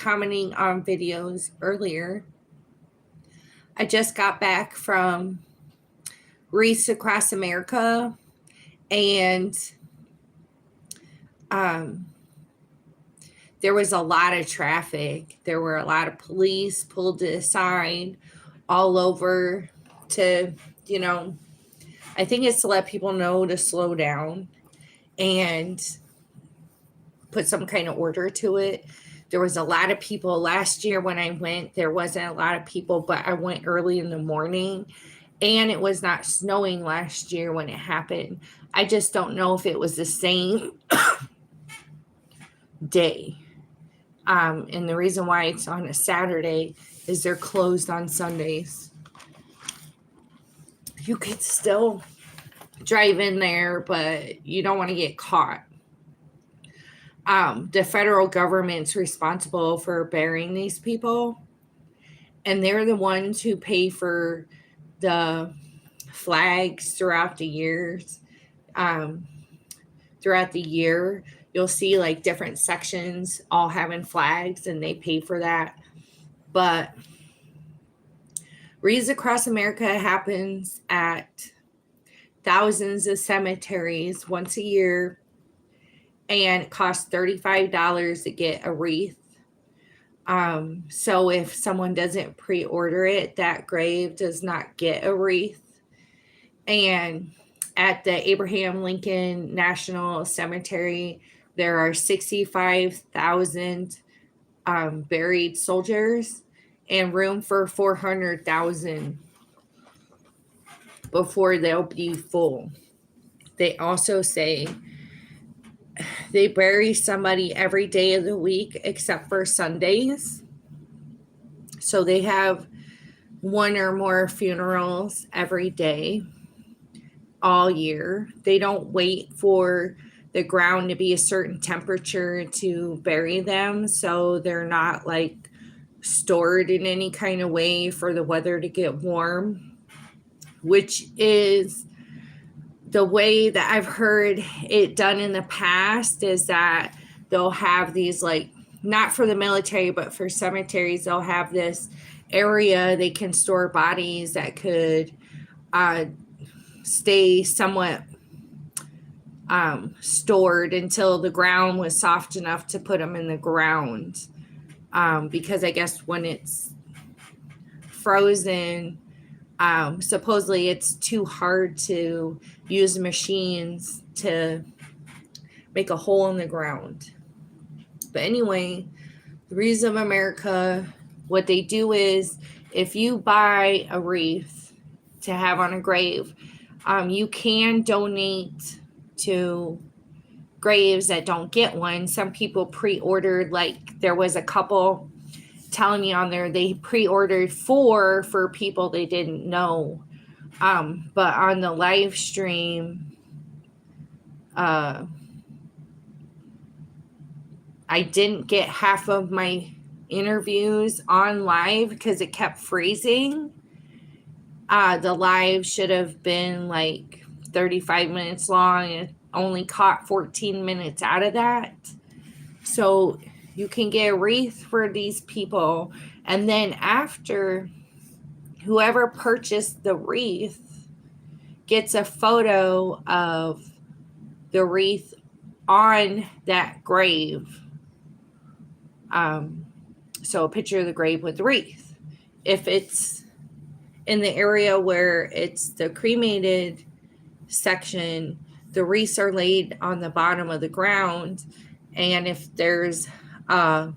commenting on videos earlier. I just got back from Wreaths Across America, and there was a lot of traffic. There were a lot of police pulled to the side all over to, I think it's to let people know to slow down and put some kind of order to it. There was a lot of people last year when I went. There wasn't a lot of people, but I went early in the morning, and it was not snowing last year when it happened. I just don't know if it was the same day. And the reason why it's on a Saturday is they're closed on Sundays. You could still drive in there, but you don't want to get caught. The federal government's responsible for burying these people, and they're the ones who pay for the flags throughout the years. Throughout the year, you'll see like different sections all having flags, and they pay for that. But Wreaths Across America happens at thousands of cemeteries once a year, and it costs $35 to get a wreath. So if someone doesn't pre-order it, that grave does not get a wreath. And at the Abraham Lincoln National Cemetery, there are 65,000 buried soldiers and room for 400,000 before they'll be full. They also say they bury somebody every day of the week except for Sundays. So they have one or more funerals every day, all year. They don't wait for the ground to be a certain temperature to bury them. So they're not like stored in any kind of way for the weather to get warm, which is the way that I've heard it done in the past. Is that they'll have these, like, not for the military, but for cemeteries, they'll have this area they can store bodies that could stay somewhat stored until the ground was soft enough to put them in the ground. Because I guess when it's frozen, supposedly it's too hard to use machines to make a hole in the ground. But anyway, the Wreaths of America, what they do is if you buy a wreath to have on a grave, you can donate to graves that don't get one. Some people pre-ordered, like there was a couple telling me on there they pre-ordered 4 for people they didn't know. But on the live stream, I didn't get half of my interviews on live because it kept freezing. The live should have been like 35 minutes long, and only caught 14 minutes out of that. So you can get a wreath for these people, and then after, whoever purchased the wreath gets a photo of the wreath on that grave. So a picture of the grave with the wreath. If it's in the area where it's the cremated section, the wreaths are laid on the bottom of the ground. And if there's a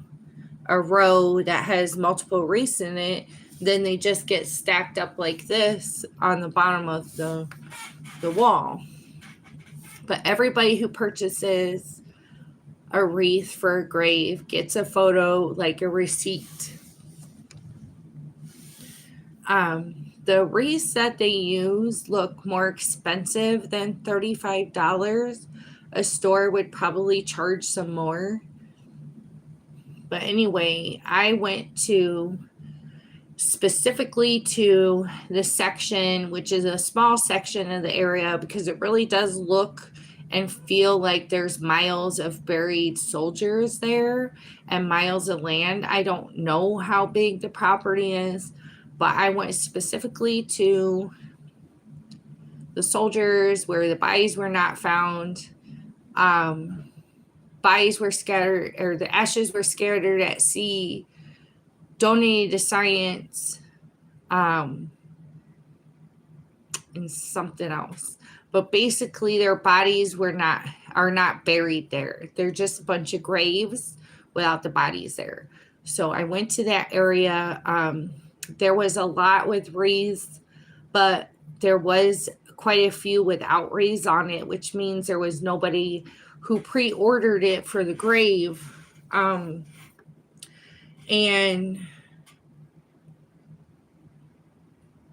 row that has multiple wreaths in it, then they just get stacked up like this on the bottom of the wall. But everybody who purchases a wreath for a grave gets a photo, like a receipt. The wreaths that they use look more expensive than $35. A store would probably charge some more. But anyway, I went specifically to the section, which is a small section of the area, because it really does look and feel like there's miles of buried soldiers there and miles of land. I don't know how big the property is, but I went specifically to the soldiers where the bodies were not found. Bodies were scattered, or the ashes were scattered at sea, donated to science, and something else. But basically their bodies are not buried there. They're just a bunch of graves without the bodies there. So I went to that area. There was a lot with wreaths, but there was quite a few without wreaths on it, which means there was nobody who pre-ordered it for the grave. And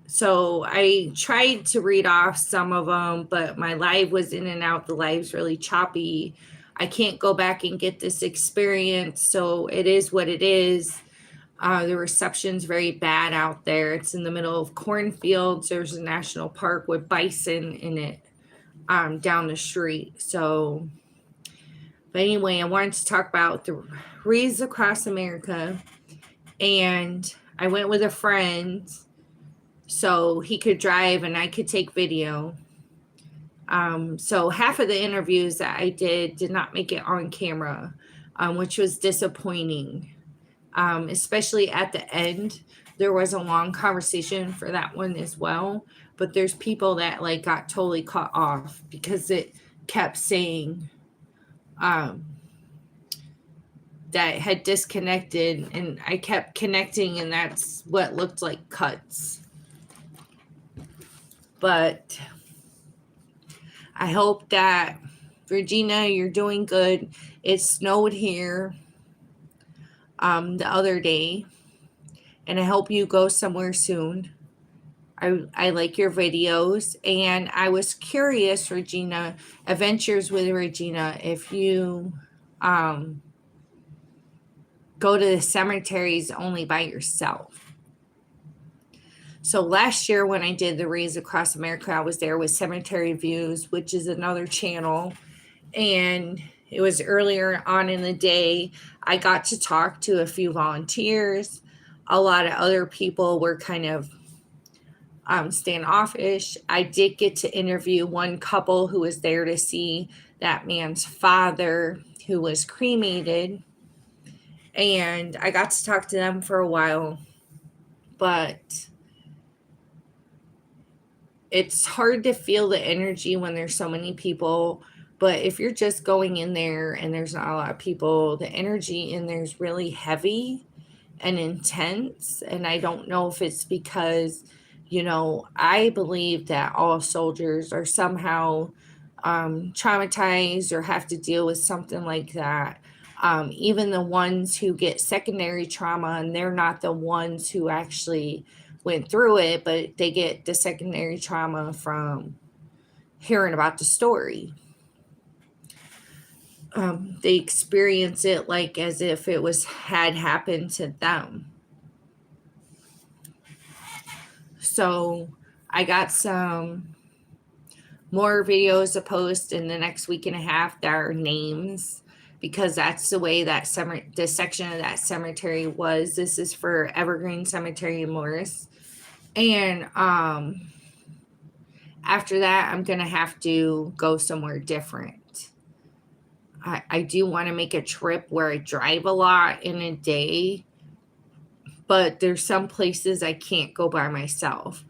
so I tried to read off some of them, but my live was in and out. The live's really choppy. I can't go back and get this experience, so it is what it is. The reception's very bad out there. It's in the middle of cornfields. There's a national park with bison in it down the street. So, but anyway, I wanted to talk about the Wreaths Across America. And I went with a friend so he could drive and I could take video. So half of the interviews that I did not make it on camera, which was disappointing. Especially at the end, there was a long conversation for that one as well. But there's people that like got totally cut off because it kept saying that had disconnected, and I kept connecting, and that's what looked like cuts. But I hope that, Regina, you're doing good. It snowed here the other day, and I hope you go somewhere soon. I like your videos, and I was curious, Regina, Adventures with Regina, if you go to the cemeteries only by yourself. So last year when I did the Wreaths Across America, I was there with Cemetery Views, which is another channel. And it was earlier on in the day. I got to talk to a few volunteers. A lot of other people were kind of standoffish. I did get to interview one couple who was there to see that man's father who was cremated. And I got to talk to them for a while. But it's hard to feel the energy when there's so many people. But if you're just going in there and there's not a lot of people, the energy in there is really heavy and intense. And I don't know if it's because, I believe that all soldiers are somehow traumatized or have to deal with something like that. Even the ones who get secondary trauma, and they're not the ones who actually went through it, but they get the secondary trauma from hearing about the story. They experience it like as if it had happened to them. So I got some more videos to post in the next week and a half that are names, because that's the way that the section of that cemetery was. This is for Evergreen Cemetery in Morris. And after that, I'm going to have to go somewhere different. I do want to make a trip where I drive a lot in a day, but there's some places I can't go by myself.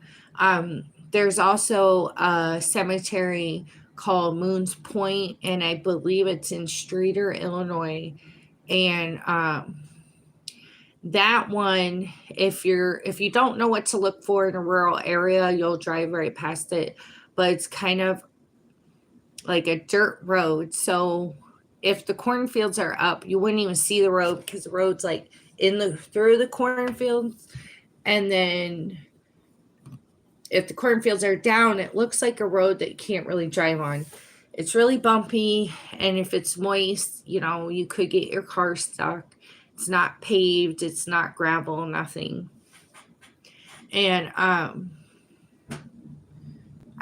There's also a cemetery called Moons Point, and I believe it's in Streator, Illinois. And that one, if you don't know what to look for in a rural area, you'll drive right past it. But it's kind of like a dirt road. So if the cornfields are up, you wouldn't even see the road because the road's like through the cornfields. And then if the cornfields are down, it looks like a road that you can't really drive on. It's really bumpy, and if it's moist, you could get your car stuck. It's not paved, it's not gravel, nothing. And I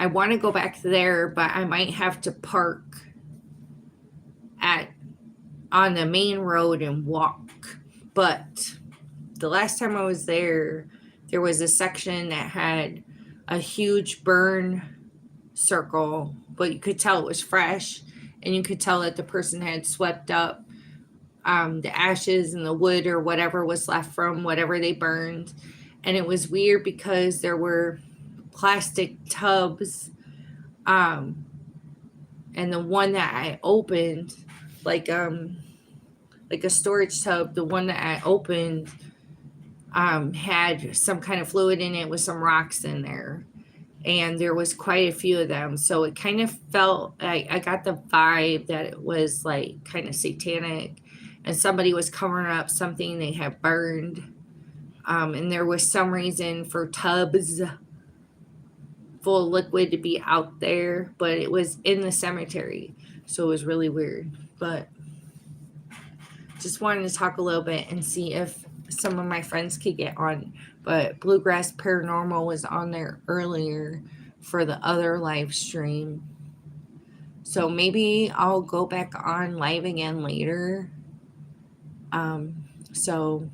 want to go back there, but I might have to park at on the main road and walk. But the last time I was there, there was a section that had a huge burn circle, but you could tell it was fresh, and you could tell that the person had swept up the ashes and the wood or whatever was left from whatever they burned. And it was weird because there were plastic tubs, um, and the one that I opened, like a storage tub, the one that I opened had some kind of fluid in it with some rocks in there. And there was quite a few of them. So it kind of felt, I got the vibe that it was like kind of satanic, and somebody was covering up something they had burned. And there was some reason for tubs full of liquid to be out there, but it was in the cemetery. So it was really weird. But just wanted to talk a little bit and see if some of my friends could get on. But Bluegrass Paranormal was on there earlier for the other live stream. So maybe I'll go back on live again later. So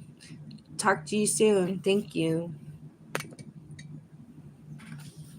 talk to you soon. Thank you.